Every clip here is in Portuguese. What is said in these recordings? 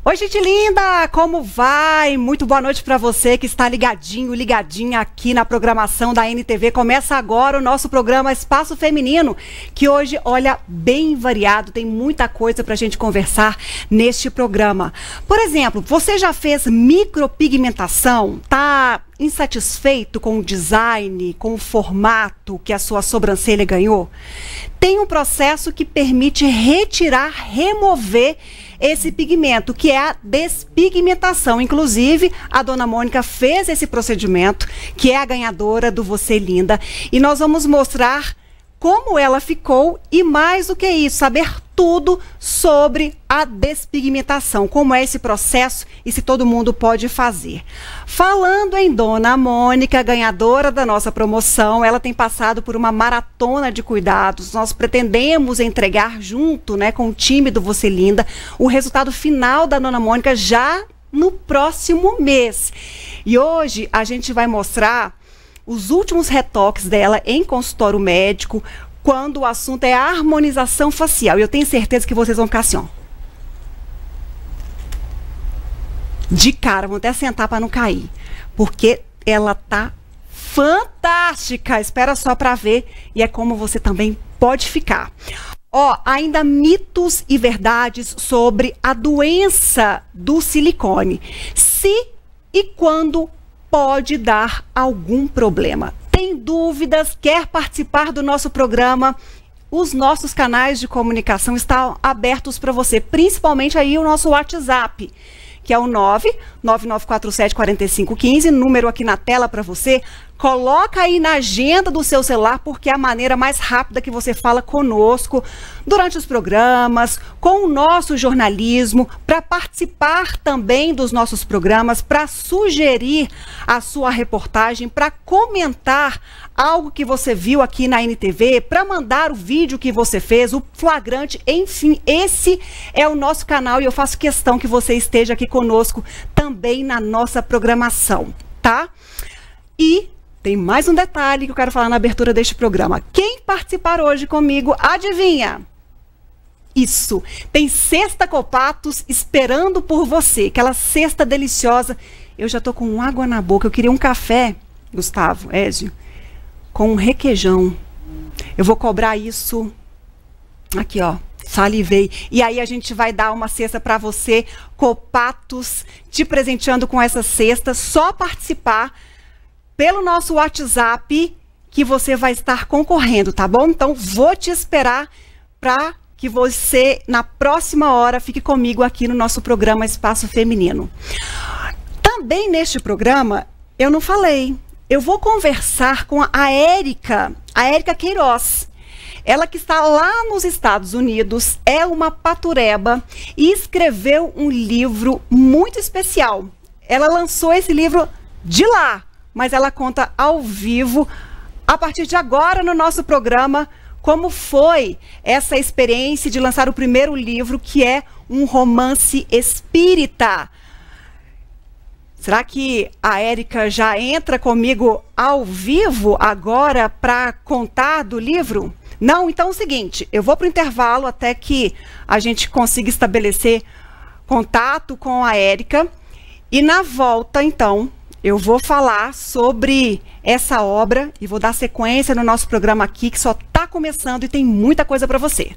Oi, gente linda! Como vai? Muito boa noite para você que está ligadinho, ligadinha aqui na programação da NTV. Começa agora o nosso programa Espaço Feminino, que hoje, olha, bem variado, tem muita coisa para a gente conversar neste programa. Por exemplo, você já fez micropigmentação? Tá insatisfeito com o design, com o formato que a sua sobrancelha ganhou? Tem um processo que permite retirar, remover esse pigmento, que é a despigmentação. Inclusive, a dona Mônica fez esse procedimento, que é a ganhadora do Você Linda. E nós vamos mostrar como ela ficou e, mais do que isso, saber tudo sobre a despigmentação, como é esse processo e se todo mundo pode fazer. Falando em dona Mônica, ganhadora da nossa promoção, ela tem passado por uma maratona de cuidados. Nós pretendemos entregar junto, né, com o time do Você Linda, o resultado final da dona Mônica já no próximo mês. E hoje a gente vai mostrar os últimos retoques dela em consultório médico, quando o assunto é a harmonização facial. E eu tenho certeza que vocês vão ficar assim, ó, de cara, vão até sentar para não cair, porque ela tá fantástica. Espera só para ver, e é como você também pode ficar. Ó, ainda mitos e verdades sobre a doença do silicone. Se e quando pode dar algum problema. Tem dúvidas? Quer participar do nosso programa? Os nossos canais de comunicação estão abertos para você, principalmente aí o nosso WhatsApp, que é o 999474515, número aqui na tela para você. Coloca aí na agenda do seu celular, porque é a maneira mais rápida que você fala conosco durante os programas, com o nosso jornalismo, para participar também dos nossos programas, para sugerir a sua reportagem, para comentar algo que você viu aqui na NTV, para mandar o vídeo que você fez, o flagrante, enfim, esse é o nosso canal e eu faço questão que você esteja aqui conosco também na nossa programação, tá? E tem mais um detalhe que eu quero falar na abertura deste programa. Quem participar hoje comigo, adivinha? Isso, tem cesta Copatos esperando por você, aquela cesta deliciosa. Eu já tô com água na boca, eu queria um café, Gustavo, Ézio, com um requeijão. Eu vou cobrar isso aqui, ó, salivei. E aí a gente vai dar uma cesta para você, Copatos, te presenteando com essa cesta, só participar pelo nosso WhatsApp que você vai estar concorrendo, tá bom? Então, vou te esperar para que você, na próxima hora, fique comigo aqui no nosso programa Espaço Feminino. Também neste programa, eu não falei, eu vou conversar com a Érica Queiroz. Ela que está lá nos Estados Unidos, é uma patureba e escreveu um livro muito especial. Ela lançou esse livro de lá, mas ela conta ao vivo, a partir de agora no nosso programa, como foi essa experiência de lançar o primeiro livro, que é um romance espírita. Será que a Érica já entra comigo ao vivo agora para contar do livro? Não? Então é o seguinte, eu vou para o intervalo até que a gente consiga estabelecer contato com a Érica, e na volta, então, eu vou falar sobre essa obra e vou dar sequência no nosso programa aqui, que só está começando e tem muita coisa para você.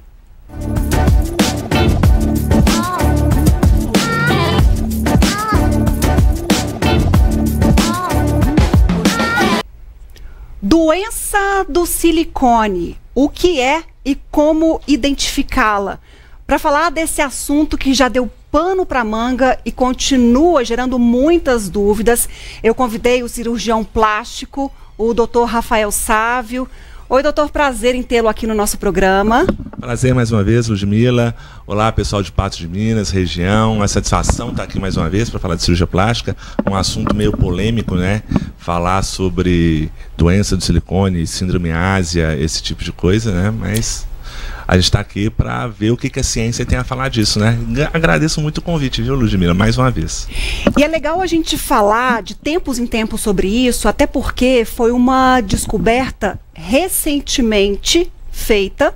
Doença do silicone. O que é e como identificá-la? Para falar desse assunto que já deu pano para manga e continua gerando muitas dúvidas, eu convidei o cirurgião plástico, o Dr. Rafael Sávio. Oi, doutor, prazer em tê-lo aqui no nosso programa. Prazer mais uma vez, Ludmila. Olá, pessoal de Patos de Minas, região. Uma satisfação estar aqui mais uma vez para falar de cirurgia plástica, um assunto meio polêmico, né? Falar sobre doença do silicone, síndrome ásia, esse tipo de coisa, né? Mas a gente está aqui para ver o que a ciência tem a falar disso, né? Agradeço muito o convite, viu, Ludmila, mais uma vez. E é legal a gente falar de tempos em tempos sobre isso, até porque foi uma descoberta recentemente feita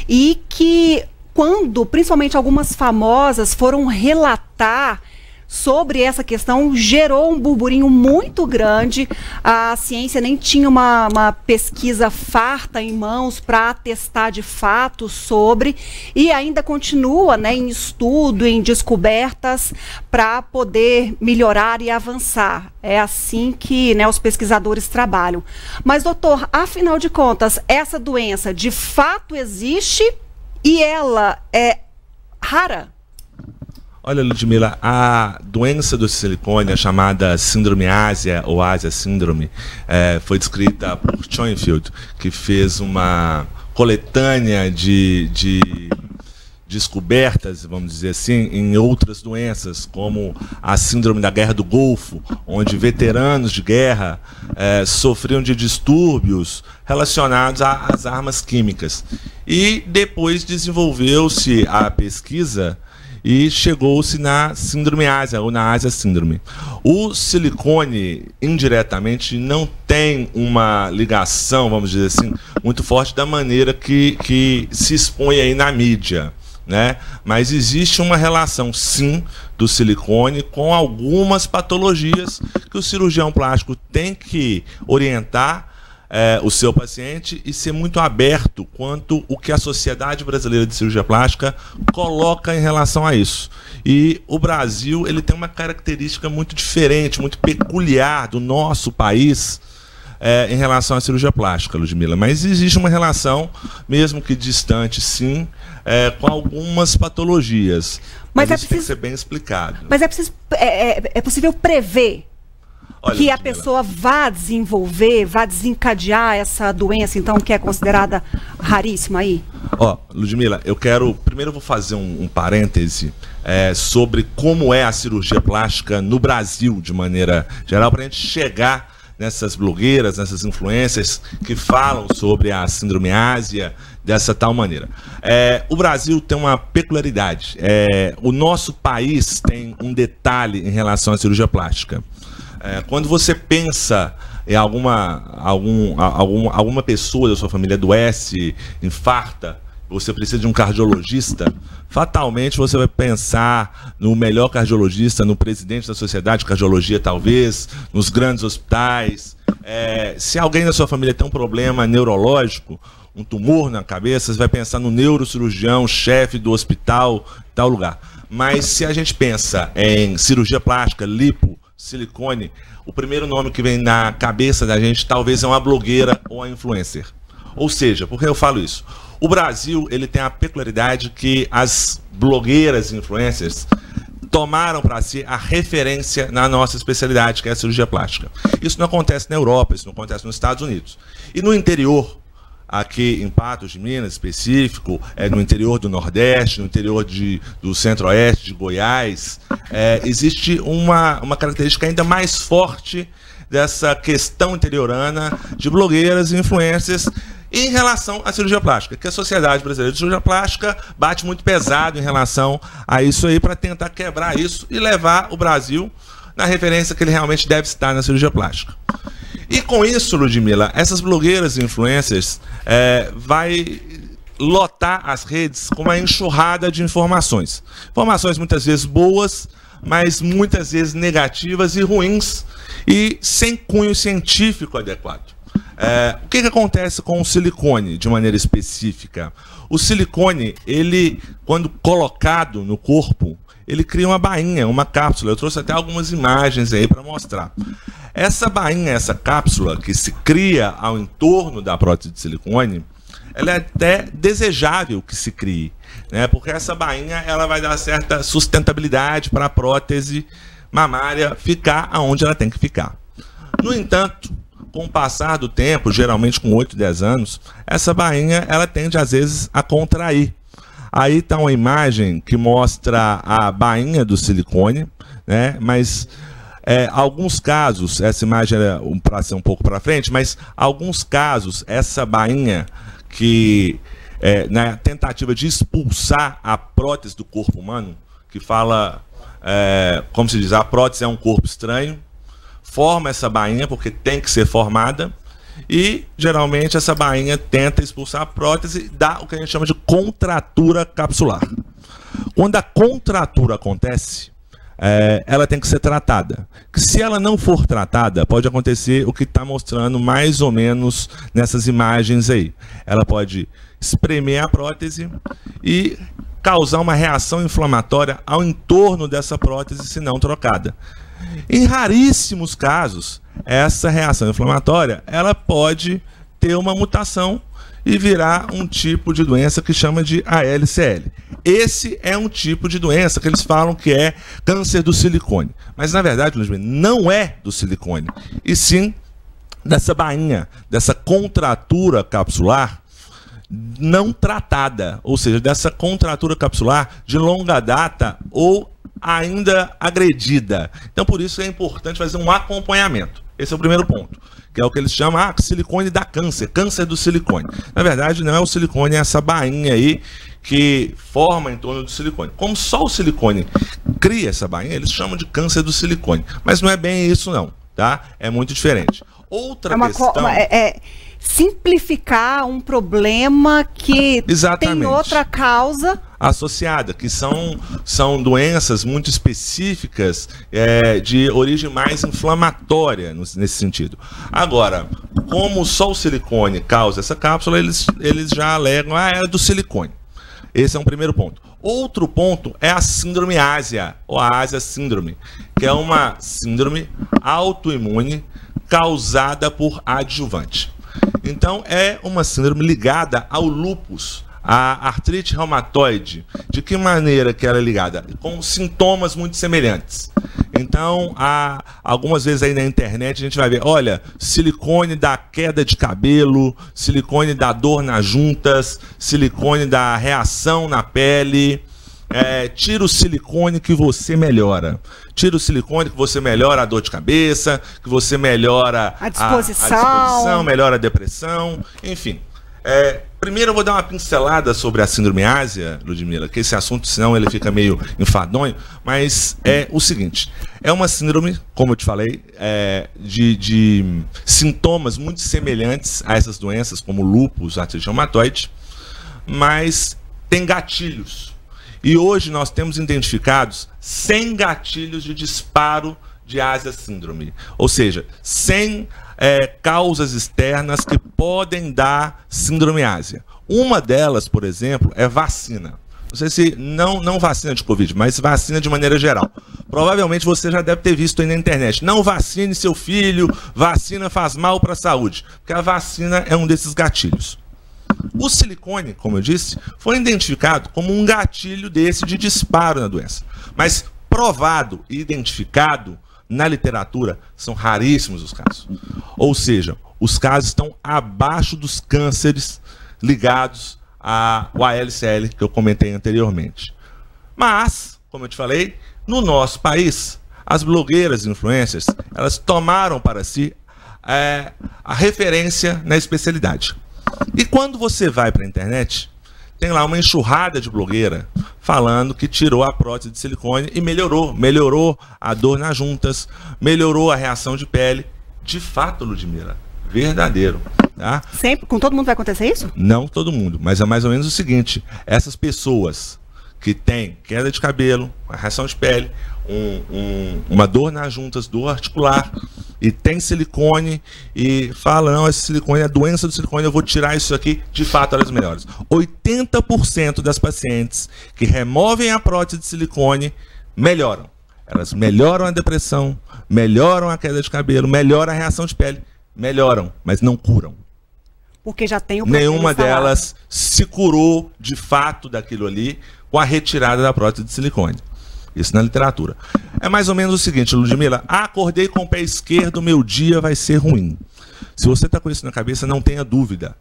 e que quando, principalmente algumas famosas, foram relatar alertar sobre essa questão, gerou um burburinho muito grande. A ciência nem tinha uma pesquisa farta em mãos para atestar de fato sobre, e ainda continua, né, em estudo, em descobertas para poder melhorar e avançar. É assim que, né, os pesquisadores trabalham. Mas, doutor, afinal de contas, essa doença de fato existe e ela é rara? Olha, Ludmila, a doença do silicone, a chamada síndrome Ásia ou Ásia síndrome, foi descrita por Schoenfield, que fez uma coletânea de descobertas, vamos dizer assim, em outras doenças, como a síndrome da Guerra do Golfo, onde veteranos de guerra sofriam de distúrbios relacionados às armas químicas. E depois desenvolveu-se a pesquisa e chegou-se na síndrome Ásia, ou na Ásia síndrome. O silicone, indiretamente, não tem uma ligação, vamos dizer assim, muito forte da maneira que se expõe aí na mídia, né? Mas existe uma relação, sim, do silicone com algumas patologias que o cirurgião plástico tem que orientar o seu paciente e ser muito aberto quanto o que a Sociedade Brasileira de Cirurgia Plástica coloca em relação a isso. E o Brasil, ele tem uma característica muito diferente, muito peculiar do nosso país em relação à cirurgia plástica, Ludmila. Mas existe uma relação, mesmo que distante, sim, com algumas patologias. Mas isso tem que ser bem explicado. Mas é possível prever que a pessoa vá desenvolver, vá desencadear essa doença, então, que é considerada raríssima aí? Ludmila, primeiro eu vou fazer um parêntese sobre como é a cirurgia plástica no Brasil, de maneira geral, para a gente chegar nessas blogueiras, nessas influências que falam sobre a síndrome Ásia dessa tal maneira. O Brasil tem uma peculiaridade. O nosso país tem um detalhe em relação à cirurgia plástica. Quando você pensa em alguma pessoa da sua família adoece, infarta, você precisa de um cardiologista, fatalmente você vai pensar no melhor cardiologista, no presidente da Sociedade de Cardiologia, talvez, nos grandes hospitais. Se alguém da sua família tem um problema neurológico, um tumor na cabeça, você vai pensar no neurocirurgião, chefe do hospital, tal lugar. Mas se a gente pensa em cirurgia plástica, lipo, silicone, o primeiro nome que vem na cabeça da gente talvez é uma blogueira ou uma influencer. Ou seja, por que eu falo isso? O Brasil, ele tem a peculiaridade que as blogueiras e influencers tomaram para si a referência na nossa especialidade, que é a cirurgia plástica. Isso não acontece na Europa, isso não acontece nos Estados Unidos. E no interior, aqui em Patos de Minas, específico, no interior do Nordeste, no interior do Centro-Oeste, de Goiás, existe uma característica ainda mais forte dessa questão interiorana de blogueiras e influencers em relação à cirurgia plástica, que a Sociedade Brasileira de Cirurgia Plástica bate muito pesado em relação a isso aí, para tentar quebrar isso e levar o Brasil na referência que ele realmente deve estar na cirurgia plástica. E com isso, Ludmila, essas blogueiras e influencers vai lotar as redes com uma enxurrada de informações. Informações muitas vezes boas, mas muitas vezes negativas e ruins e sem cunho científico adequado. O que acontece com o silicone, de maneira específica? O silicone, ele, quando colocado no corpo, ele cria uma bainha, uma cápsula. Eu trouxe até algumas imagens aí para mostrar. Essa bainha, essa cápsula que se cria ao entorno da prótese de silicone, ela é até desejável que se crie, né? Porque essa bainha ela vai dar certa sustentabilidade para a prótese mamária ficar aonde ela tem que ficar. No entanto, com o passar do tempo, geralmente com 8, 10 anos, essa bainha ela tende às vezes a contrair. Aí está uma imagem que mostra a bainha do silicone, né? Mas alguns casos, essa imagem é para ser um pouco para frente, mas alguns casos, essa bainha que na tentativa de expulsar a prótese do corpo humano, que fala, como se diz, a prótese é um corpo estranho, forma essa bainha porque tem que ser formada, e geralmente essa bainha tenta expulsar a prótese e dá o que a gente chama de contratura capsular. Quando a contratura acontece, ela tem que ser tratada. Se ela não for tratada, pode acontecer o que está mostrando mais ou menos nessas imagens aí. Ela pode espremer a prótese e causar uma reação inflamatória ao entorno dessa prótese se não trocada. Em raríssimos casos, essa reação inflamatória ela pode ter uma mutação e virar um tipo de doença que chama de ALCL. Esse é um tipo de doença que eles falam que é câncer do silicone. Mas, na verdade, não é do silicone, e sim dessa bainha, dessa contratura capsular não tratada, ou seja, dessa contratura capsular de longa data ou ainda agredida. Então, por isso é importante fazer um acompanhamento. Esse é o primeiro ponto, que é o que eles chamam silicone dá câncer, câncer do silicone. Na verdade, não é o silicone, é essa bainha aí que forma em torno do silicone. Como só o silicone cria essa bainha, eles chamam de câncer do silicone. Mas não é bem isso não, tá? É muito diferente. Outra questão... simplificar um problema que tem outra causa associada, que são doenças muito específicas de origem mais inflamatória nesse sentido. Agora, como só o silicone causa essa cápsula, eles já alegam, é do silicone. Esse é um primeiro ponto. Outro ponto é a síndrome ásia, ou a ásia síndrome, que é uma síndrome autoimune causada por adjuvante. Então, é uma síndrome ligada ao lúpus, à artrite reumatoide. De que maneira que ela é ligada? Com sintomas muito semelhantes. Então, algumas vezes aí na internet a gente vai ver, olha, silicone dá queda de cabelo, silicone dá dor nas juntas, silicone dá reação na pele. Tira o silicone que você melhora. Tira o silicone que você melhora a dor de cabeça, que você melhora a disposição, melhora a depressão, enfim. Primeiro eu vou dar uma pincelada sobre a síndrome ásia, Ludmila, que esse assunto, senão ele fica meio enfadonho, mas é o seguinte, é uma síndrome, como eu te falei, de sintomas muito semelhantes a essas doenças, como lúpus, artrite reumatoide, mas tem gatilhos. E hoje nós temos identificados 100 gatilhos de disparo de ásia síndrome. Ou seja, 100 causas externas que podem dar síndrome ásia. Uma delas, por exemplo, é vacina. Não sei se não vacina de Covid, mas vacina de maneira geral. Provavelmente você já deve ter visto aí na internet. Não vacine seu filho, vacina faz mal para a saúde. Porque a vacina é um desses gatilhos. O silicone, como eu disse, foi identificado como um gatilho desse de disparo na doença. Mas provado e identificado na literatura são raríssimos os casos. Ou seja, os casos estão abaixo dos cânceres ligados ao ALCL que eu comentei anteriormente. Mas, como eu te falei, no nosso país, as blogueiras e influencers, elas tomaram para si a referência na especialidade. E quando você vai para a internet, tem lá uma enxurrada de blogueira falando que tirou a prótese de silicone e melhorou a dor nas juntas, melhorou a reação de pele. De fato, Ludmila, verdadeiro. Tá? Sempre? Com todo mundo vai acontecer isso? Não todo mundo, mas é mais ou menos o seguinte, essas pessoas que têm queda de cabelo, uma reação de pele, uma dor nas juntas, dor articular, e tem silicone, e fala, não, esse silicone é a doença do silicone, eu vou tirar isso aqui, de fato elas melhoram. 80% das pacientes que removem a prótese de silicone melhoram. Elas melhoram a depressão, melhoram a queda de cabelo, melhoram a reação de pele, melhoram, mas não curam. Porque já tem o Nenhuma delas se curou de fato daquilo ali com a retirada da prótese de silicone. Isso na literatura. É mais ou menos o seguinte, Ludmila, acordei com o pé esquerdo, meu dia vai ser ruim. Se você está com isso na cabeça, não tenha dúvida.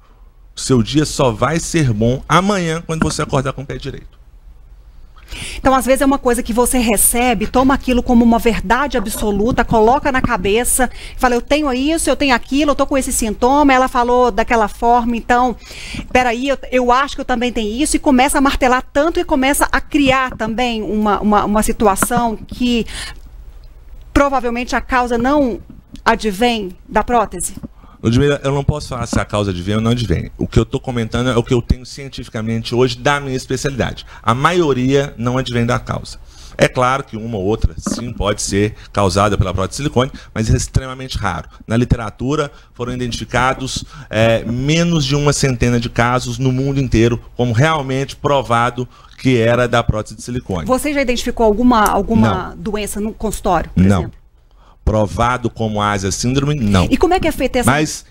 O seu dia só vai ser bom amanhã, quando você acordar com o pé direito. Então, às vezes é uma coisa que você recebe, toma aquilo como uma verdade absoluta, coloca na cabeça, fala, eu tenho isso, eu tenho aquilo, eu tô com esse sintoma, ela falou daquela forma, então, peraí, eu acho que eu também tenho isso, e começa a martelar tanto e começa a criar também uma situação que provavelmente a causa não advém da prótese. Ludmila, eu não posso falar se a causa advém ou não advém. O que eu estou comentando é o que eu tenho cientificamente hoje da minha especialidade. A maioria não advém da causa. É claro que uma ou outra, sim, pode ser causada pela prótese de silicone, mas é extremamente raro. Na literatura foram identificados menos de 100 de casos no mundo inteiro como realmente provado que era da prótese de silicone. Você já identificou alguma doença no consultório, por exemplo? Provado como Asia síndrome, não. E como é que é feita essa? Mas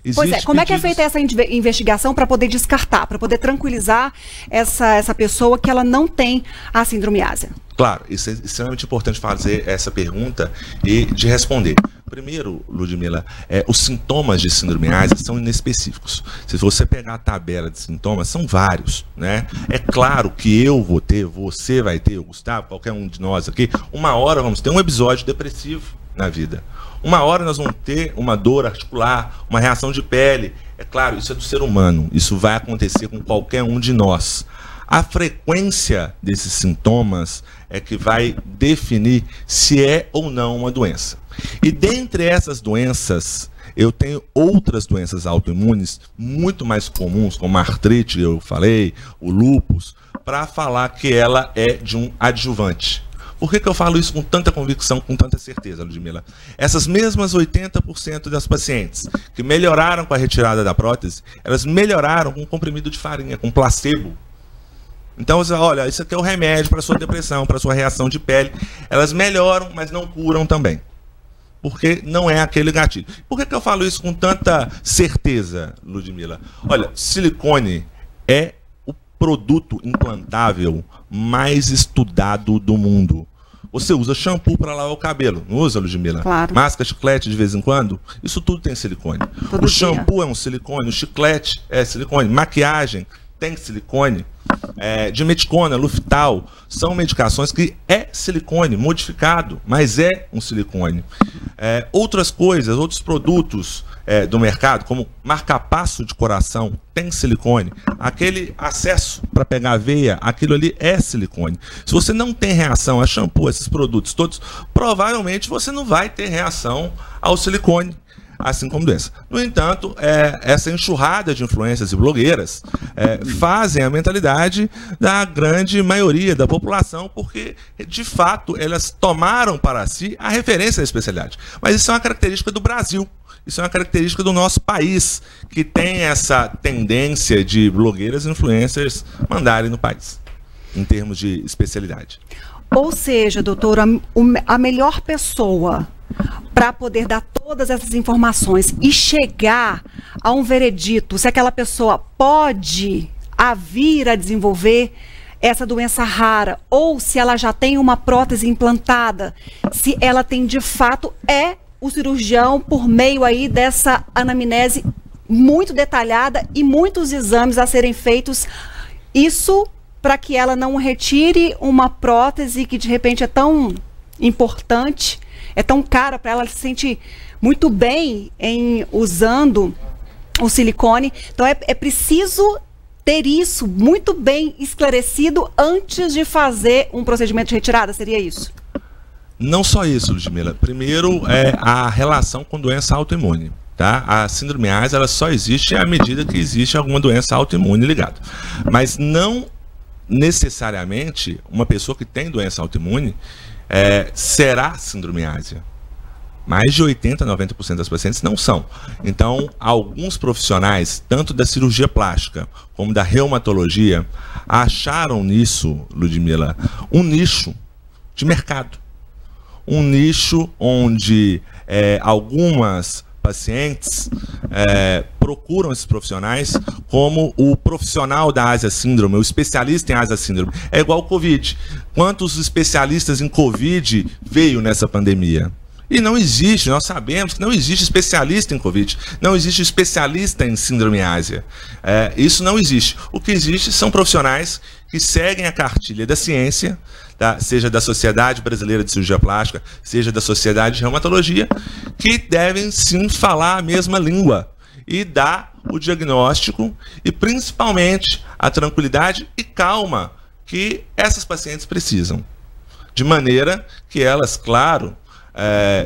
como é que é feita essa investigação para poder descartar, para poder tranquilizar essa pessoa que ela não tem a síndrome Asia? Claro, isso é extremamente importante fazer essa pergunta e de responder. Primeiro, Ludmila, os sintomas de síndrome Asia são inespecíficos. Se você pegar a tabela de sintomas, são vários, né? É claro que eu vou ter, você vai ter, o Gustavo, qualquer um de nós aqui, uma hora vamos ter um episódio depressivo na vida. Uma hora nós vamos ter uma dor articular, uma reação de pele. É claro, isso é do ser humano. Isso vai acontecer com qualquer um de nós. A frequência desses sintomas é que vai definir se é ou não uma doença. E dentre essas doenças, eu tenho outras doenças autoimunes muito mais comuns, como a artrite, eu falei, o lúpus, para falar que ela é de um adjuvante. Por que eu falo isso com tanta convicção, com tanta certeza, Ludmila? Essas mesmas 80% das pacientes que melhoraram com a retirada da prótese, elas melhoraram com comprimido de farinha, com placebo. Então, você olha, isso aqui é o remédio para a sua depressão, para a sua reação de pele. Elas melhoram, mas não curam também. Porque não é aquele gatilho. Por que eu falo isso com tanta certeza, Ludmila? Olha, silicone é o produto implantável mais estudado do mundo. Você usa shampoo para lavar o cabelo, não usa, Ludmila? Claro. Masca, chiclete de vez em quando? Isso tudo tem silicone. O shampoo é um silicone, o chiclete é silicone, maquiagem tem silicone, dimeticona, Luftal, são medicações que é silicone modificado, mas é um silicone. Outras coisas, outros produtos do mercado, como marca-passo de coração, tem silicone. Aquele acesso para pegar a veia, aquilo ali é silicone. Se você não tem reação a shampoo, esses produtos todos, provavelmente você não vai ter reação ao silicone, assim como doença. No entanto, essa enxurrada de influências e blogueiras fazem a mentalidade da grande maioria da população, porque, de fato, elas tomaram para si a referência da especialidade. Mas isso é uma característica do Brasil. Isso é uma característica do nosso país, que tem essa tendência de blogueiras e influencers mandarem no país, em termos de especialidade. Ou seja, doutora, a melhor pessoa para poder dar todas essas informações e chegar a um veredito, se aquela pessoa pode vir a desenvolver essa doença rara, ou se ela já tem uma prótese implantada, se ela tem de fato, o cirurgião, por meio aí dessa anamnese muito detalhada e muitos exames a serem feitos, isso para que ela não retire uma prótese que de repente é tão importante, é tão cara para ela, se sente muito bem em usando o silicone. Então é preciso ter isso muito bem esclarecido antes de fazer um procedimento de retirada, seria isso? Não só isso, Ludmila. Primeiro, a relação com doença autoimune. Tá? A síndrome Asia, ela só existe à medida que existe alguma doença autoimune ligada. Mas não necessariamente uma pessoa que tem doença autoimune será síndrome Asia. Mais de 80% a 90% das pacientes não são. Então, alguns profissionais, tanto da cirurgia plástica como da reumatologia, acharam nisso, Ludmila, um nicho de mercado. Um nicho onde algumas pacientes procuram esses profissionais como o profissional da Asia síndrome, o especialista em Asia síndrome. É igual o Covid. Quantos especialistas em Covid veio nessa pandemia? E não existe, nós sabemos que não existe especialista em Covid, não existe especialista em síndrome Asia. Isso não existe. O que existe são profissionais que seguem a cartilha da ciência, seja da Sociedade Brasileira de Cirurgia Plástica, seja da Sociedade de Reumatologia, que devem sim falar a mesma língua e dar o diagnóstico e principalmente a tranquilidade e calma que essas pacientes precisam. De maneira que elas, claro,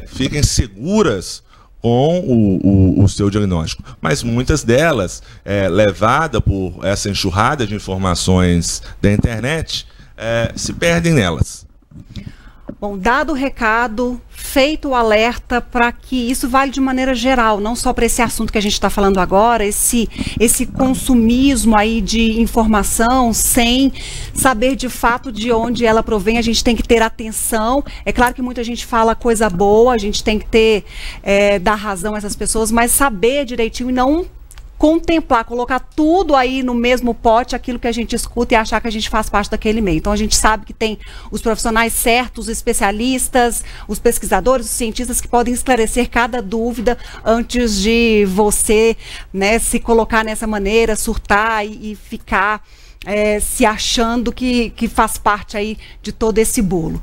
fiquem seguras com o seu diagnóstico. Mas muitas delas, levadas por essa enxurrada de informações da internet, se perdem nelas. Bom, dado o recado, feito o alerta para que isso vale de maneira geral, não só para esse assunto que a gente está falando agora, esse consumismo aí de informação sem saber de fato de onde ela provém, a gente tem que ter atenção. É claro que muita gente fala coisa boa, a gente tem que ter, dar razão a essas pessoas, mas saber direitinho e não contemplar, colocar tudo aí no mesmo pote, aquilo que a gente escuta e achar que a gente faz parte daquele meio. Então a gente sabe que tem os profissionais certos, os especialistas, os pesquisadores, os cientistas que podem esclarecer cada dúvida antes de você, né, se colocar nessa maneira, surtar e ficar se achando que faz parte aí de todo esse bolo.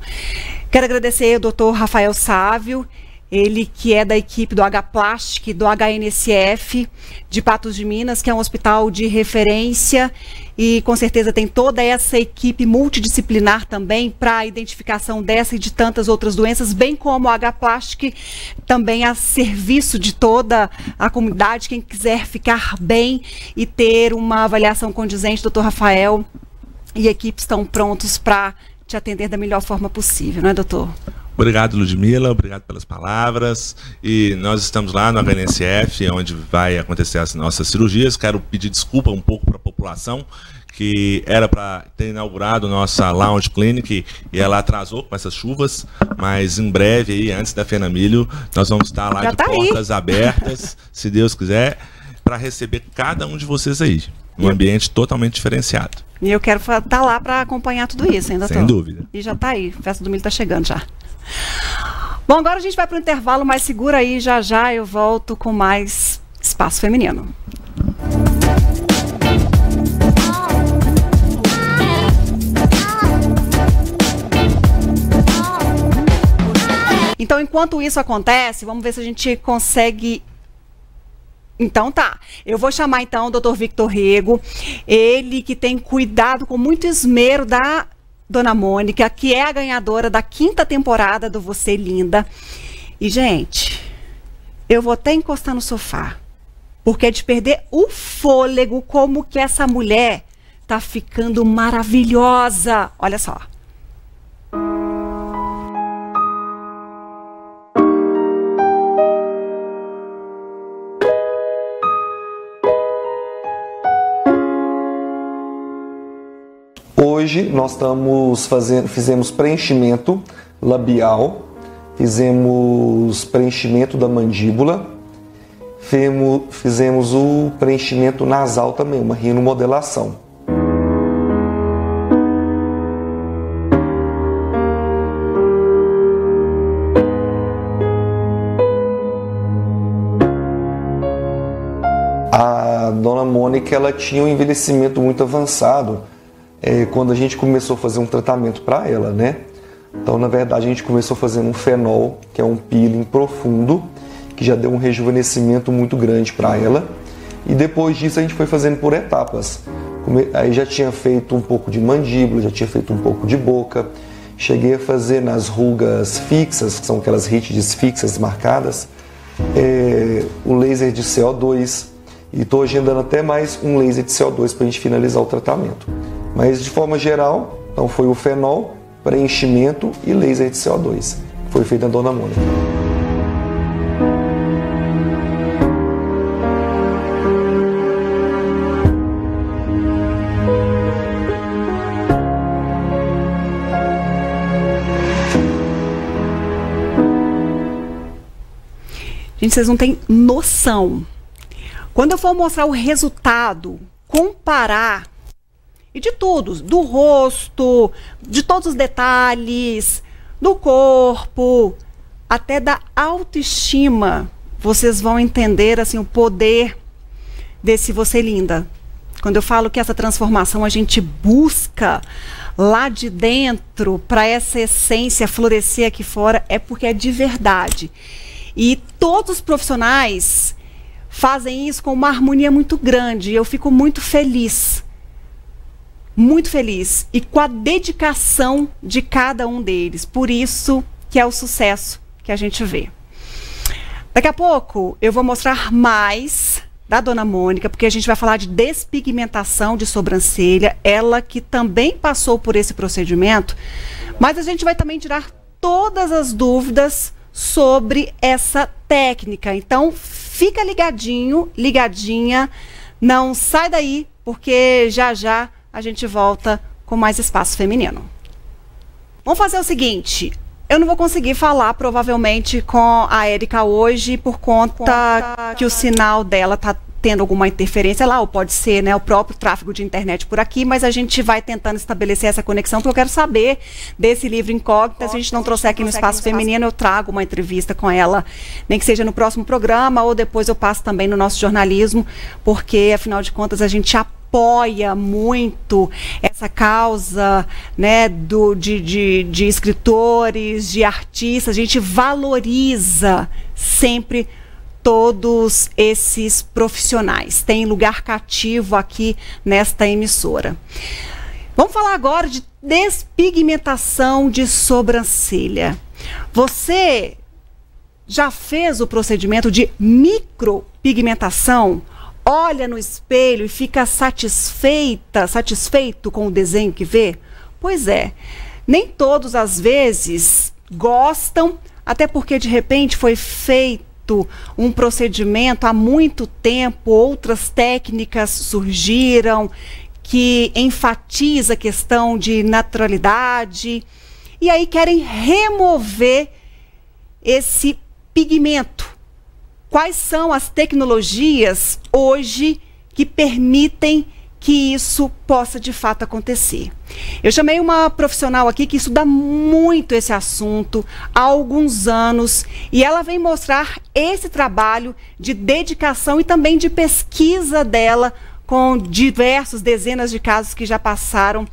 Quero agradecer ao Dr. Rafael Sávio, ele que é da equipe do H-Plastic, do HNSF, de Patos de Minas, que é um hospital de referência e com certeza tem toda essa equipe multidisciplinar também para a identificação dessa e de tantas outras doenças, bem como o H-Plastic também a serviço de toda a comunidade, quem quiser ficar bem e ter uma avaliação condizente. Dr. Rafael e a equipe estão prontos para te atender da melhor forma possível, não é, doutor? Obrigado, Ludmila, obrigado pelas palavras. E nós estamos lá no HNSF, onde vai acontecer as nossas cirurgias. Quero pedir desculpa um pouco para a população, que era para ter inaugurado nossa Lounge Clinic e ela atrasou com essas chuvas, mas em breve, aí, antes da Fenamilho, nós vamos estar lá de portas abertas, se Deus quiser, para receber cada um de vocês aí, num ambiente totalmente diferenciado. E eu quero estar lá para acompanhar tudo isso, hein, doutor? Sem dúvida. E já está aí, a festa do milho está chegando já. Bom, agora a gente vai para o intervalo, mas segura aí, já já eu volto com mais Espaço Feminino. Então, enquanto isso acontece, vamos ver se a gente consegue... Então tá, eu vou chamar então o Dr. Victor Rego, ele que tem cuidado com muito esmero da Dona Mônica, que é a ganhadora da 5ª temporada do Você Linda. E, gente, eu vou até encostar no sofá, porque é de perder o fôlego como que essa mulher tá ficando maravilhosa. Olha só. Hoje nós fizemos preenchimento labial, fizemos preenchimento da mandíbula, fizemos o preenchimento nasal também, uma rinomodelação. A Dona Mônica, ela tinha um envelhecimento muito avançado quando a gente começou a fazer um tratamento para ela, né? Então, na verdade, a gente começou fazendo um fenol, que é um peeling profundo, que já deu um rejuvenescimento muito grande para ela. E depois disso a gente foi fazendo por etapas. Aí já tinha feito um pouco de mandíbula, já tinha feito um pouco de boca. Cheguei a fazer nas rugas fixas, que são aquelas rítides fixas marcadas, o laser de CO2. E estou agendando até mais um laser de CO2 para a gente finalizar o tratamento. Mas de forma geral, então foi o fenol, preenchimento e laser de CO2. Foi feito na Dona Mônica. Gente, vocês não têm noção. Quando eu for mostrar o resultado, comparar, e de tudo, do rosto, de todos os detalhes, do corpo, até da autoestima, vocês vão entender assim, o poder desse Você Linda. Quando eu falo que essa transformação a gente busca lá de dentro para essa essência florescer aqui fora, é porque é de verdade. E todos os profissionais fazem isso com uma harmonia muito grande. E eu fico muito feliz e com a dedicação de cada um deles. Por isso que é o sucesso que a gente vê. Daqui a pouco eu vou mostrar mais da Dona Mônica, porque a gente vai falar de despigmentação de sobrancelha, ela que também passou por esse procedimento, mas a gente vai também tirar todas as dúvidas sobre essa técnica. Então, fica ligadinho, ligadinha, não sai daí, porque já já a gente volta com mais Espaço Feminino. Vamos fazer o seguinte, eu não vou conseguir falar provavelmente com a Érica hoje por conta que o sinal dela tá tendo alguma interferência lá, ou pode ser, né, o próprio tráfego de internet por aqui, mas a gente vai tentando estabelecer essa conexão, porque eu quero saber desse livro Incógnita. Se a gente não trouxer aqui no Espaço Feminino, eu trago uma entrevista com ela, nem que seja no próximo programa, ou depois eu passo também no nosso jornalismo, porque, afinal de contas, a gente apoia muito essa causa, né, de escritores, de artistas. A gente valoriza sempre todos esses profissionais. Tem lugar cativo aqui nesta emissora. Vamos falar agora de despigmentação de sobrancelha. Você já fez o procedimento de micropigmentação? Olha no espelho e fica satisfeito com o desenho que vê? Pois é, nem todos às vezes gostam, até porque de repente foi feito um procedimento há muito tempo, outras técnicas surgiram que enfatiza a questão de naturalidade, e aí querem remover esse pigmento. Quais são as tecnologias hoje que permitem que isso possa de fato acontecer? Eu chamei uma profissional aqui que estuda muito esse assunto há alguns anos, e ela vem mostrar esse trabalho de dedicação e também de pesquisa dela com dezenas de casos que já passaram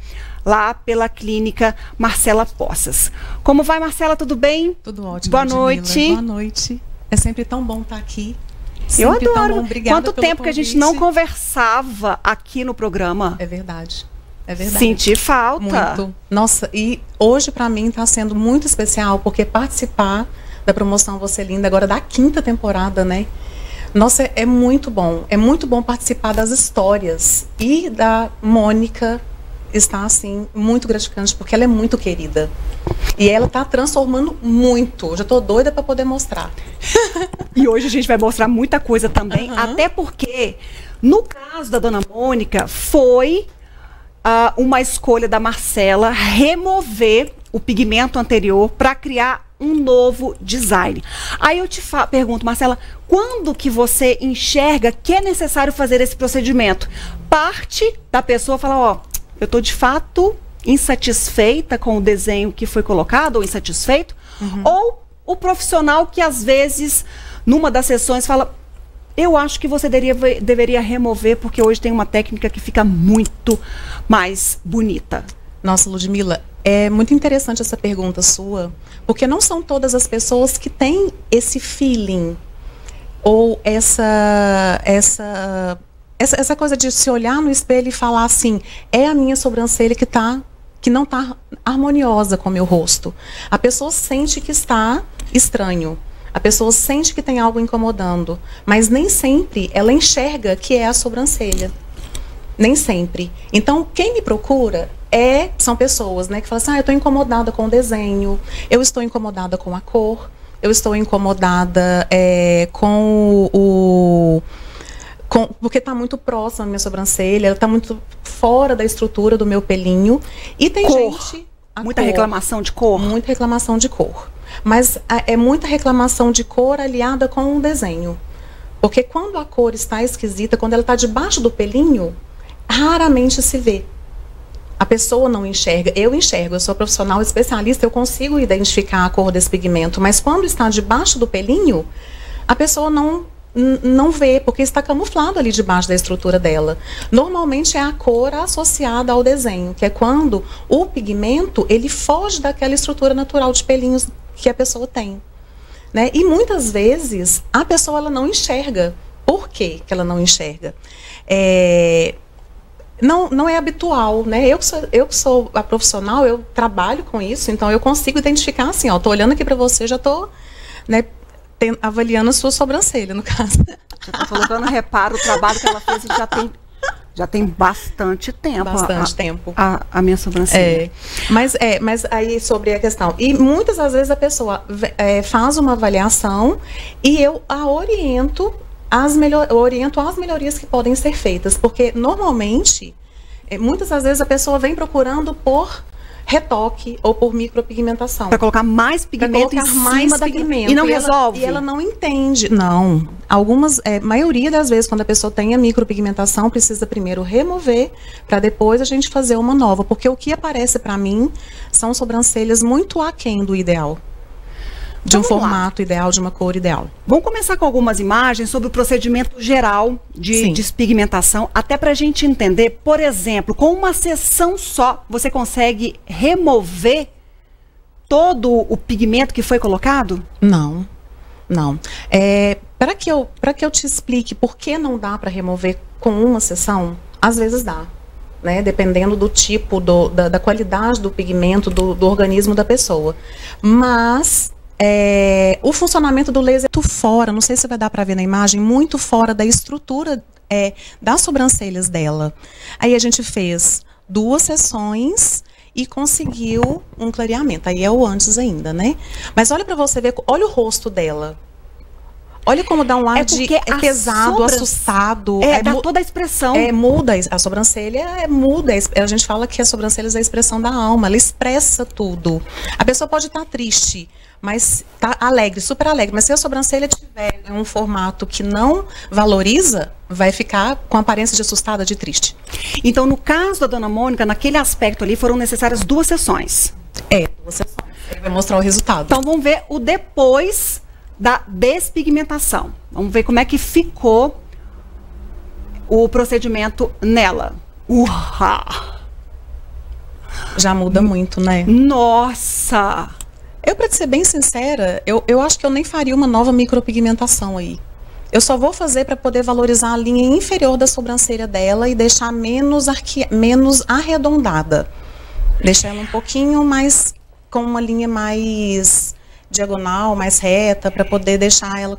lá pela clínica Marcela Poças. Como vai, Marcela? Tudo bem? Tudo ótimo. Boa noite. Boa noite. É sempre tão bom estar aqui. Eu Sempre adoro. Quanto tempo convite. que a gente não conversava aqui no programa? É verdade. É verdade. Senti falta. Muito. Nossa, e hoje para mim está sendo muito especial, porque participar da promoção Você Linda, agora da 5ª temporada, né? Nossa, é muito bom. É muito bom participar das histórias. E da Mônica está, assim, muito gratificante, porque ela é muito querida. E ela está transformando muito. Já estou doida para poder mostrar. E hoje a gente vai mostrar muita coisa também, até porque, no caso da Dona Mônica, foi uma escolha da Marcela remover o pigmento anterior para criar um novo design. Aí eu te pergunto, Marcela, quando que você enxerga que é necessário fazer esse procedimento? Parte da pessoa fala, ó, eu estou de fato insatisfeita com o desenho que foi colocado, ou insatisfeito, ou o profissional que às vezes, numa das sessões, fala, eu acho que você deveria remover, porque hoje tem uma técnica que fica muito mais bonita. Nossa, Ludmila, é muito interessante essa pergunta sua, porque não são todas as pessoas que têm esse feeling, ou essa coisa de se olhar no espelho e falar assim, é a minha sobrancelha que não está harmoniosa com o meu rosto. A pessoa sente que está estranho. A pessoa sente que tem algo incomodando. Mas nem sempre ela enxerga que é a sobrancelha. Nem sempre. Então, quem me procura são pessoas, né, que falam assim, eu estou incomodada com o desenho, eu estou incomodada com a cor, eu estou incomodada porque está muito próxima a minha sobrancelha, ela está muito fora da estrutura do meu pelinho. E tem gente... Muita reclamação de cor? Muita reclamação de cor. Mas é muita reclamação de cor aliada com o desenho. Porque quando a cor está esquisita, quando ela está debaixo do pelinho, raramente se vê. A pessoa não enxerga. Eu enxergo, eu sou profissional especialista, eu consigo identificar a cor desse pigmento. Mas quando está debaixo do pelinho, a pessoa não vê, porque está camuflado ali debaixo da estrutura dela. Normalmente é a cor associada ao desenho, que é quando o pigmento, ele foge daquela estrutura natural de pelinhos que a pessoa tem, né? E muitas vezes a pessoa ela não enxerga. Por que ela não enxerga? Não é habitual, né? Eu que sou a profissional, eu trabalho com isso, então eu consigo identificar assim, ó, tô olhando aqui para você, já tô, né, avaliando a sua sobrancelha, no caso. Já tá colocando reparo, o trabalho que ela fez, e já tem Já tem bastante tempo. Bastante tempo. A minha sobrancelha. Mas aí sobre a questão. E muitas das vezes a pessoa faz uma avaliação e eu a oriento as melhorias que podem ser feitas. Porque normalmente, muitas das vezes a pessoa vem procurando por retoque ou por micropigmentação. Para colocar mais pigmento em cima pigmento. E não resolve? E ela não entende. Não. Maioria das vezes, quando a pessoa tem a micropigmentação, precisa primeiro remover, para depois a gente fazer uma nova. Porque o que aparece para mim são sobrancelhas muito aquém do ideal. De um formato ideal, de uma cor ideal. Vamos começar com algumas imagens sobre o procedimento geral de despigmentação, até para a gente entender, por exemplo, com uma sessão só, você consegue remover todo o pigmento que foi colocado? Não, não. Para que eu te explique por que não dá para remover com uma sessão, às vezes dá. Né, dependendo do tipo, da qualidade do pigmento, do organismo da pessoa. Mas o funcionamento do laser é muito fora, não sei se vai dar para ver na imagem, muito fora da estrutura das sobrancelhas dela. Aí a gente fez 2 sessões e conseguiu um clareamento. Aí é o antes ainda, né? Mas olha para você ver, olha o rosto dela. Olha como dá um ar de pesado, assustado. Dá toda a expressão. Muda, a sobrancelha muda. A gente fala que a sobrancelha é a expressão da alma, ela expressa tudo. A pessoa pode estar triste, mas tá alegre, super alegre. Mas se a sobrancelha tiver em um formato que não valoriza, vai ficar com aparência de assustada, de triste. Então, no caso da dona Mônica, naquele aspecto ali, foram necessárias 2 sessões. 2 sessões. Ele vai mostrar o resultado. Então, vamos ver o depois da despigmentação. Vamos ver como é que ficou o procedimento nela. Já muda muito, né? Nossa! Para ser bem sincera, eu acho que eu nem faria uma nova micropigmentação aí. Eu só vou fazer para poder valorizar a linha inferior da sobrancelha dela e deixar menos arredondada. Deixar ela um pouquinho mais, com uma linha mais diagonal, mais reta, para poder deixar ela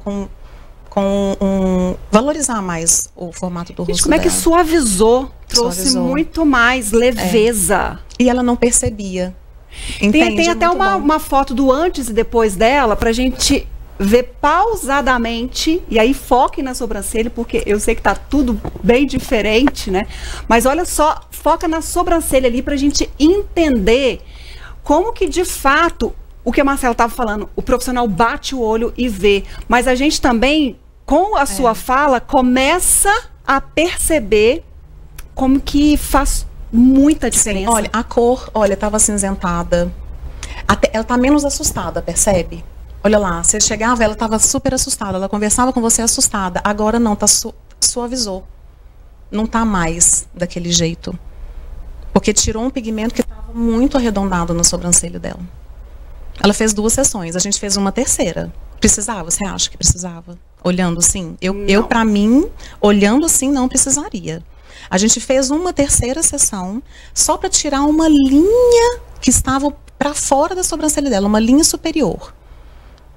valorizar mais o formato do rosto como dela. É que trouxe muito mais leveza. E ela não percebia. Entende? Tem até uma foto do antes e depois dela, pra gente ver pausadamente, e aí foque na sobrancelha, porque eu sei que tá tudo bem diferente, né? Mas olha só, foca na sobrancelha ali pra gente entender como que de fato, o que a Marcela estava falando, o profissional bate o olho e vê. Mas a gente também, com a sua fala, começa a perceber como que faz muita diferença. Sim, olha, a cor, estava acinzentada. Ela tá menos assustada, percebe? Olha lá, você chegava, ela estava super assustada. Ela conversava com você assustada. Agora não, suavizou. Não tá mais daquele jeito. Porque tirou um pigmento que estava muito arredondado na sobrancelha dela. Ela fez 2 sessões, a gente fez uma terceira. Precisava? Você acha que precisava? Olhando assim? Eu para mim, olhando assim, não precisaria. A gente fez uma terceira sessão só para tirar uma linha que estava para fora da sobrancelha dela, uma linha superior,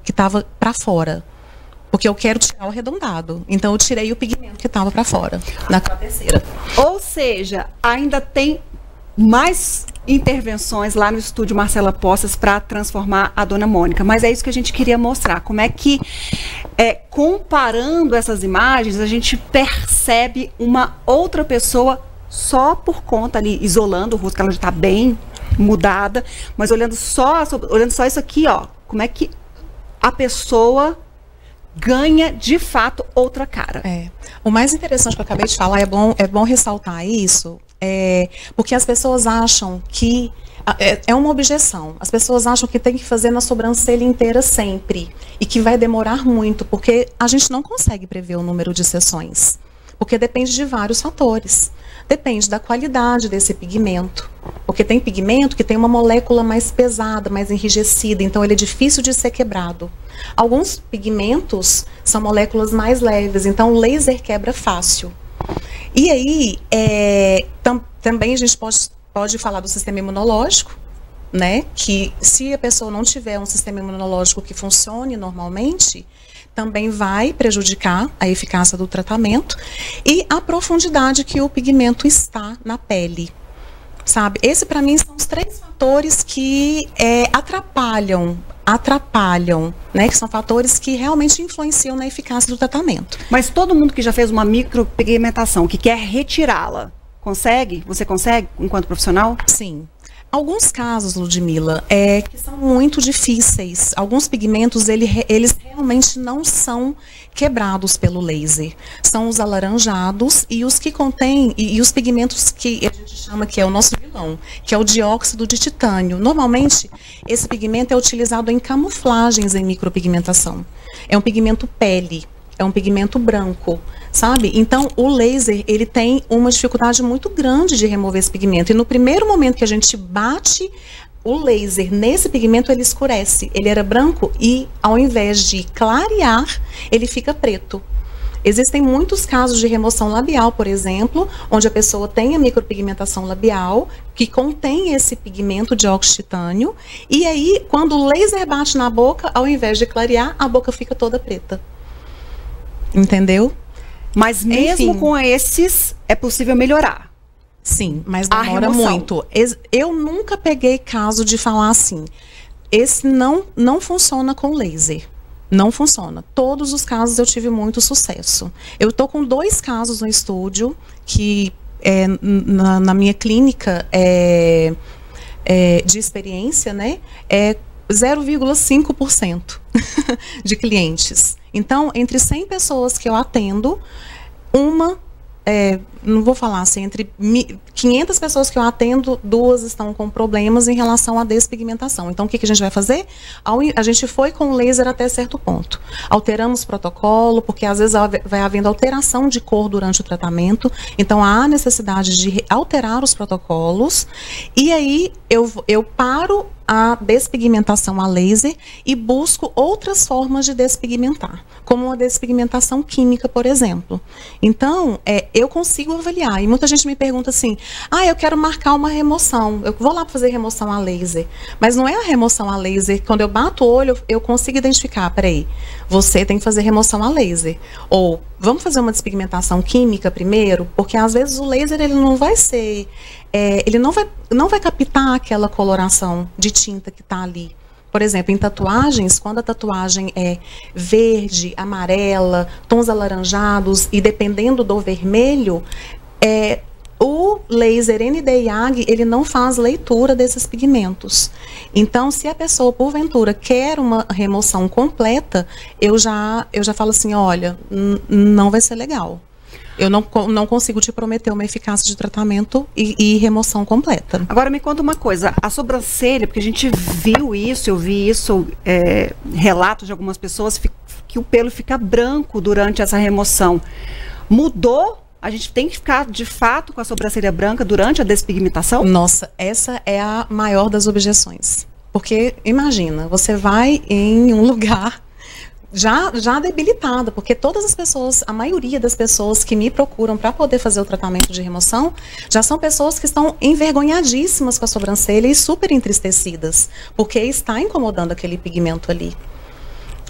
que estava para fora. Porque eu quero tirar o arredondado. Então eu tirei o pigmento que estava para fora, na terceira. Ou seja, ainda tem mais intervenções lá no estúdio Marcela Poças para transformar a dona Mônica. Mas é isso que a gente queria mostrar. Como é que, comparando essas imagens, a gente percebe uma outra pessoa só por conta ali, isolando o rosto, que ela já está bem mudada, mas olhando só isso aqui, ó, como é que a pessoa ganha de fato outra cara. O mais interessante que eu acabei de falar, é bom ressaltar isso, porque as pessoas acham que é uma objeção. As pessoas acham que tem que fazer na sobrancelha inteira sempre e que vai demorar muito, porque a gente não consegue prever o número de sessões, porque depende de vários fatores. Depende da qualidade desse pigmento, porque tem pigmento que tem uma molécula mais pesada, mais enrijecida, então ele é difícil de ser quebrado. Alguns pigmentos são moléculas mais leves, então o laser quebra fácil. E aí, também a gente pode falar do sistema imunológico, né? Que se a pessoa não tiver um sistema imunológico que funcione normalmente, também vai prejudicar a eficácia do tratamento, e a profundidade que o pigmento está na pele. Sabe? Esse, para mim, são os 3 fatores que atrapalham, né? Que são fatores que realmente influenciam na eficácia do tratamento. Mas todo mundo que já fez uma micropigmentação, que quer retirá-la, consegue? Você consegue, enquanto profissional? Sim. Alguns casos, Ludmila, que são muito difíceis. Alguns pigmentos, eles realmente não são quebrados pelo laser. São os alaranjados e os que contêm, e os pigmentos que a gente chama que é o nosso vilão, que é o dióxido de titânio. Normalmente, esse pigmento é utilizado em camuflagens em micropigmentação. É um pigmento pele. É um pigmento branco, sabe? Então, o laser, ele tem uma dificuldade muito grande de remover esse pigmento. E no primeiro momento que a gente bate o laser nesse pigmento, ele escurece. Ele era branco e, ao invés de clarear, ele fica preto. Existem muitos casos de remoção labial, por exemplo, onde a pessoa tem a micropigmentação labial, que contém esse pigmento dióxido de titânio, e aí, quando o laser bate na boca, ao invés de clarear, a boca fica toda preta. Entendeu? Mas mesmo com esses, é possível melhorar. Sim, mas demora muito. Eu nunca peguei caso de falar assim, esse não funciona com laser. Não funciona. Todos os casos eu tive muito sucesso. Eu estou com 2 casos no estúdio, que na minha clínica de experiência, né, é 0,5% de clientes. Então, entre 100 pessoas que eu atendo, não vou falar assim, entre 500 pessoas que eu atendo, 2 estão com problemas em relação à despigmentação. Então, o que a gente vai fazer? A gente foi com o laser até certo ponto. Alteramos o protocolo, porque às vezes vai havendo alteração de cor durante o tratamento. Então, há necessidade de alterar os protocolos. E aí, eu paro a despigmentação a laser e busco outras formas de despigmentar, como uma despigmentação química, por exemplo. Então, eu consigo avaliar. E muita gente me pergunta assim, eu quero marcar uma remoção, eu vou lá fazer remoção a laser. Mas não é a remoção a laser, quando eu bato o olho, eu consigo identificar, peraí, você tem que fazer remoção a laser. Ou, vamos fazer uma despigmentação química primeiro? Porque às vezes o laser, ele não vai ser... ele não vai captar aquela coloração de tinta que está ali. Por exemplo, em tatuagens, quando a tatuagem é verde, amarela, tons alaranjados, e dependendo do vermelho, o laser Nd:YAG, ele não faz leitura desses pigmentos. Então, se a pessoa, porventura, quer uma remoção completa, eu já falo assim, olha, não vai ser legal. Eu não consigo te prometer uma eficácia de tratamento e remoção completa. Agora me conta uma coisa, a sobrancelha, porque a gente viu isso, eu vi isso, relatos de algumas pessoas, que o pelo fica branco durante essa remoção. Mudou? A gente tem que ficar, de fato, com a sobrancelha branca durante a despigmentação? Nossa, essa é a maior das objeções. Porque, imagina, você vai em um lugar... Já debilitada, porque todas as pessoas, a maioria das pessoas que me procuram para poder fazer o tratamento de remoção, já são pessoas que estão envergonhadíssimas com a sobrancelha e super entristecidas, porque está incomodando aquele pigmento ali.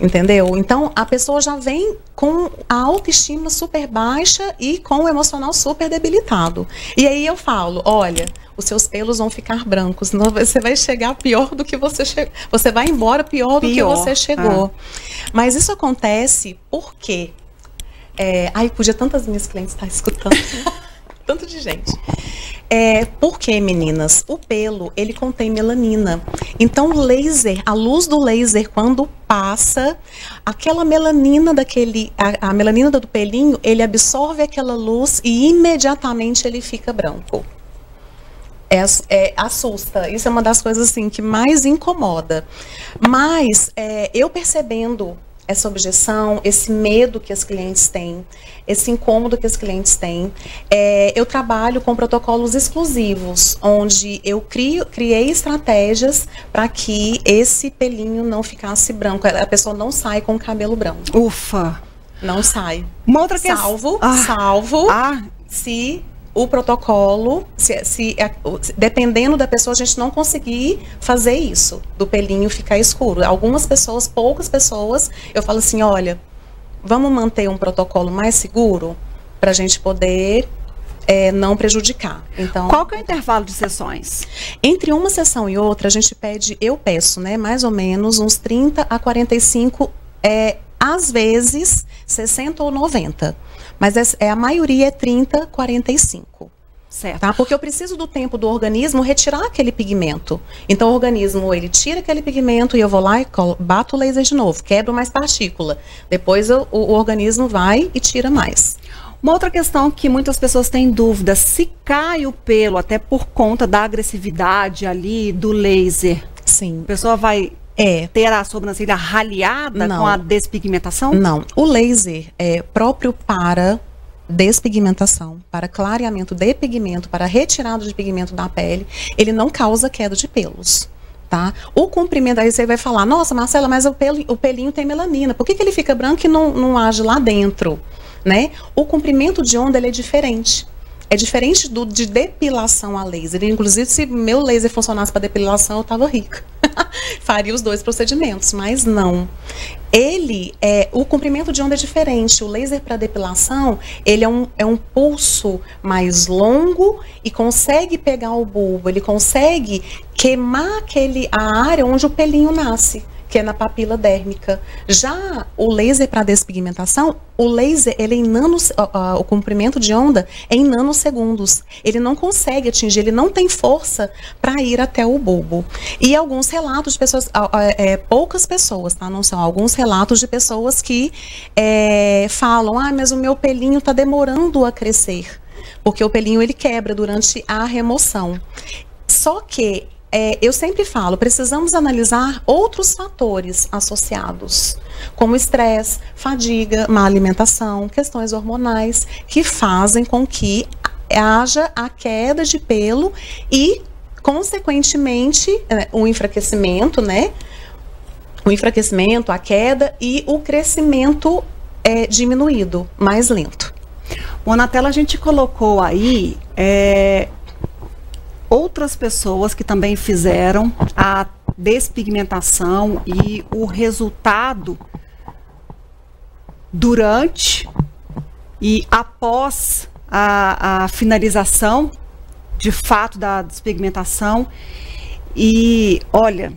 Entendeu? Então, a pessoa já vem com a autoestima super baixa e com o emocional super debilitado. E aí eu falo, olha, os seus pelos vão ficar brancos, senão você vai chegar pior do que você chegou. Você vai embora pior do que você chegou. Mas isso acontece porque... podia tantas minhas clientes estar escutando. Tanto de gente. Porque, meninas, o pelo, ele contém melanina. Então, o laser, a luz do laser, quando passa, aquela melanina a melanina do pelinho, ele absorve aquela luz e imediatamente ele fica branco. Assusta. Isso é uma das coisas assim que mais incomoda. Mas eu percebendo essa objeção, esse medo que as clientes têm, esse incômodo que as clientes têm, eu trabalho com protocolos exclusivos, onde eu criei estratégias para que esse pelinho não ficasse branco, a pessoa não sai com o cabelo branco. Ufa! Não sai. Uma outra questão. Salvo se o protocolo, dependendo da pessoa, a gente não conseguir fazer isso, do pelinho ficar escuro. Algumas pessoas, poucas pessoas, eu falo assim, olha, vamos manter um protocolo mais seguro para a gente poder não prejudicar. Então, qual que é o intervalo de sessões? Entre uma sessão e outra, a gente eu peço, né, mais ou menos uns 30 a 45, às vezes 60 ou 90. Mas a maioria é 30, 45. Certo. Tá? Porque eu preciso do tempo do organismo retirar aquele pigmento. Então o organismo, ele tira aquele pigmento e eu vou lá e bato o laser de novo, quebro mais partícula. Depois o organismo vai e tira mais. Uma outra questão que muitas pessoas têm dúvida, se cai o pelo, até por conta da agressividade ali do laser, sim, a pessoa vai ter a sobrancelha raleada com a despigmentação? Não, o laser é próprio para despigmentação, para clareamento de pigmento, para retirada de pigmento da pele, ele não causa queda de pelos. Tá? O comprimento, aí você vai falar, nossa, Marcela, mas o pelinho tem melanina, por que ele fica branco e não age lá dentro? Né? O comprimento de onda ele é diferente. É diferente de depilação a laser. Inclusive, se meu laser funcionasse para depilação, eu estava rica. Faria os dois procedimentos, mas não. O comprimento de onda é diferente. O laser para depilação, ele é um pulso mais longo e consegue pegar o bulbo, ele consegue queimar a área onde o pelinho nasce, que é na papila dérmica. Já o laser para despigmentação, o laser, ele o comprimento de onda é em nanosegundos. Ele não consegue atingir, ele não tem força para ir até o bulbo. E alguns relatos de pessoas, poucas pessoas, tá? Não são alguns relatos de pessoas que falam, mas o meu pelinho está demorando a crescer, porque o pelinho ele quebra durante a remoção. Só que eu sempre falo, precisamos analisar outros fatores associados, como estresse, fadiga, má alimentação, questões hormonais, que fazem com que haja a queda de pelo e, consequentemente, o enfraquecimento, né? O enfraquecimento, a queda e o crescimento diminuído, mais lento. Bom, na tela a gente colocou aí outras pessoas que também fizeram a despigmentação e o resultado durante e após a finalização de fato da despigmentação. E olha,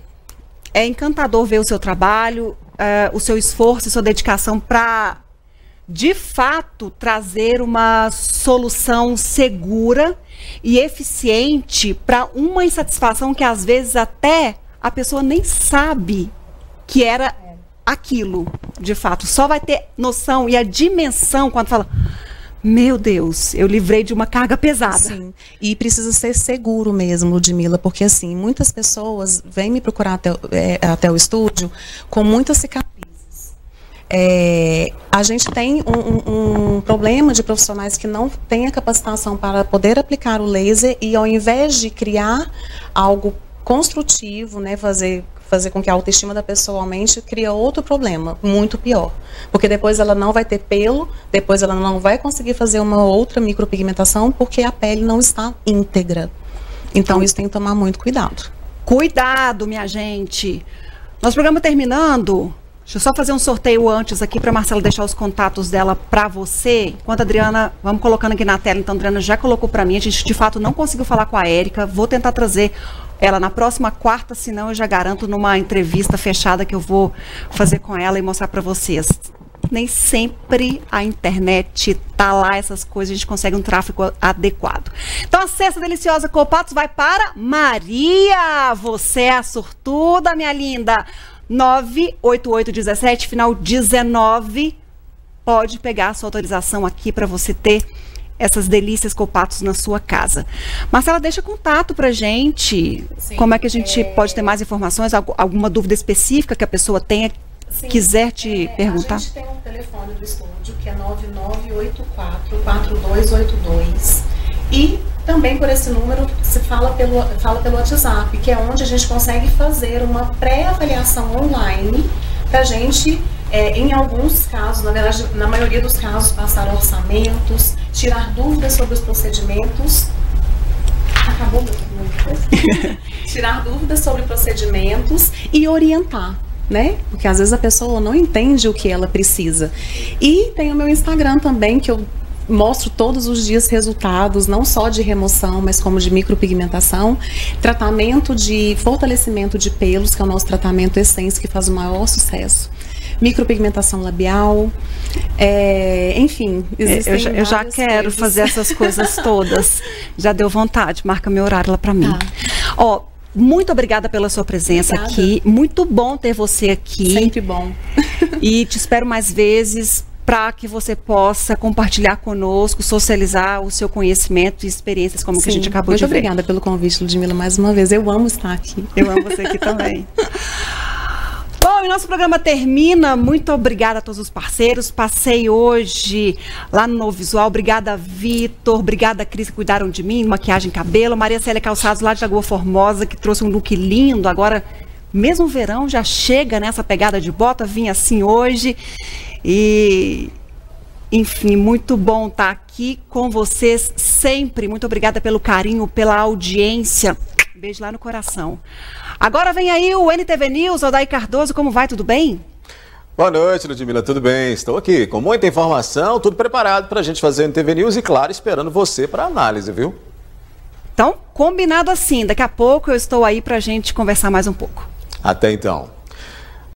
é encantador ver o seu trabalho, o seu esforço e sua dedicação para de fato trazer uma solução segura e eficiente para uma insatisfação que às vezes até a pessoa nem sabe que era aquilo, de fato. Só vai ter noção e a dimensão quando fala, meu Deus, eu livrei de uma carga pesada. Sim, e precisa ser seguro mesmo, Ludmila, porque assim, muitas pessoas vêm me procurar até o estúdio com muitas cicatrizes. A gente tem um problema de profissionais que não têm a capacitação para poder aplicar o laser e ao invés de criar algo construtivo, né, fazer com que a autoestima da pessoa aumente, cria outro problema, muito pior. Porque depois ela não vai ter pelo, depois ela não vai conseguir fazer uma outra micropigmentação porque a pele não está íntegra. Então isso tem que tomar muito cuidado. Cuidado, minha gente. Nosso programa terminando. Deixa eu só fazer um sorteio antes aqui para a Marcela deixar os contatos dela para você. Enquanto a Adriana, vamos colocando aqui na tela, então a Adriana já colocou para mim, a gente de fato não conseguiu falar com a Érica, vou tentar trazer ela na próxima quarta, senão eu já garanto numa entrevista fechada que eu vou fazer com ela e mostrar para vocês. Nem sempre a internet tá lá, essas coisas, a gente consegue um tráfego adequado. Então a cesta deliciosa Copatos vai para Maria, você é a sortuda, minha linda. 98817, final 19, pode pegar a sua autorização aqui para você ter essas delícias Copatos na sua casa. Marcela, deixa contato pra gente. Sim, como é que a gente pode ter mais informações, alguma dúvida específica que a pessoa tenha, sim, quiser te perguntar? A gente tem um telefone do estúdio que é 9984-4282 e também por esse número se fala pelo WhatsApp, que é onde a gente consegue fazer uma pré-avaliação online para a gente, em alguns casos, na verdade, na maioria dos casos, passar orçamentos, tirar dúvidas sobre os procedimentos. Acabou meu tirar dúvidas sobre procedimentos e orientar. né? Porque às vezes a pessoa não entende o que ela precisa. E tem o meu Instagram também, que eu mostro todos os dias resultados, não só de remoção, mas como de micropigmentação, tratamento de fortalecimento de pelos, que é o nosso tratamento Essence, que faz o maior sucesso, micropigmentação labial, enfim, existem eu já quero coisas. fazer essas coisas todas. Já deu vontade, marca meu horário lá para mim. Ó, muito obrigada pela sua presença aqui, muito bom ter você aqui. Sempre bom. E te espero mais vezes, para que você possa compartilhar conosco, socializar o seu conhecimento e experiências como que a gente acabou de ver. Muito obrigada pelo convite, Ludmila, mais uma vez. Eu amo estar aqui. Eu amo você aqui também. Bom, e nosso programa termina. Muito obrigada a todos os parceiros. Passei hoje lá no Novo Visual. Obrigada, Vitor. Obrigada, Cris, que cuidaram de mim, maquiagem e cabelo. Maria Célia Calçados, lá de Lagoa Formosa, que trouxe um look lindo. Agora, mesmo o verão já chega nessa pegada de bota. Vim assim hoje. E, enfim, muito bom estar aqui com vocês sempre. Muito obrigada pelo carinho, pela audiência. Beijo lá no coração. Agora vem aí o NTV News, Odair Cardoso. Como vai? Tudo bem? Boa noite, Ludmila. Tudo bem? Estou aqui com muita informação, tudo preparado para a gente fazer o NTV News e, claro, esperando você para análise, viu? Então, combinado assim. Daqui a pouco eu estou aí para a gente conversar mais um pouco. Até então.